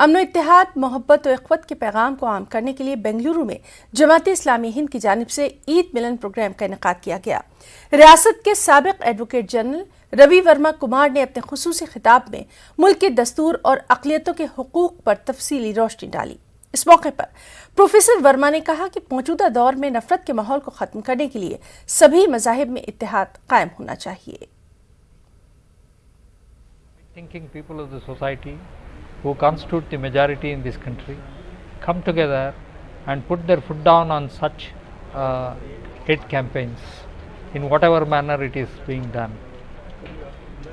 अमन इत्तेहाद, मोहब्बत और इख़वत के पैगाम को आम करने के लिए बेंगलुरु में जमात इस्लामी हिंद की जानिब से ईद मिलन प्रोग्राम का इनेकाद किया गया। रियासत के साबिक़ एडवोकेट जनरल रवि वर्मा कुमार ने अपने खुसूसी खिताब में मुल्क के दस्तूर और अक़लियतों के हुकूक पर तफसीली रोशनी डाली। इस मौके पर प्रोफेसर वर्मा ने कहा कि मौजूदा दौर में नफरत के माहौल को ख़त्म करने के लिए सभी मज़ाहिब में इत्तेहाद कायम होना चाहिए। Thinking people of the society who constitute the majority in this country come together and put their foot down on such hate campaigns in whatever manner it is being done.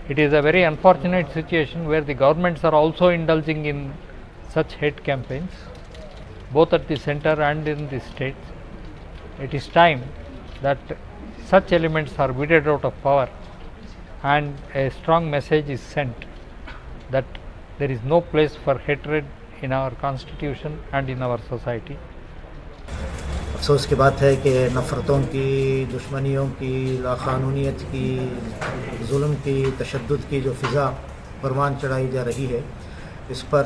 It is a very unfortunate situation where the governments are also indulging in such hate campaigns, both at the center and in the states. It is time that such elements are weeded out of power and a strong message is sent that there is no place for hatred in our constitution and in our society. अफसोस की बात है कि नफ़रतों की, दुश्मनियों की, लाक़ानूनियत की, जुल्म की, तशद्दुद की जो फ़िज़ा परवान चढ़ाई जा रही है, इस पर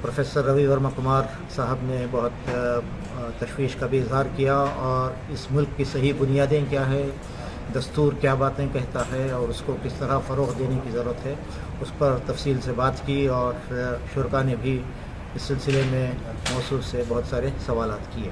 प्रोफेसर रवि वर्मा कुमार साहब ने बहुत तशवीश का भी इज़हार किया और इस मुल्क की सही बुनियादें क्या है, दस्तूर क्या बातें कहता है और उसको किस तरह फ़रोग़ देने की ज़रूरत है, उस पर तफसील से बात की और शुरका ने भी इस सिलसिले में मौसूल से बहुत सारे सवालात किए।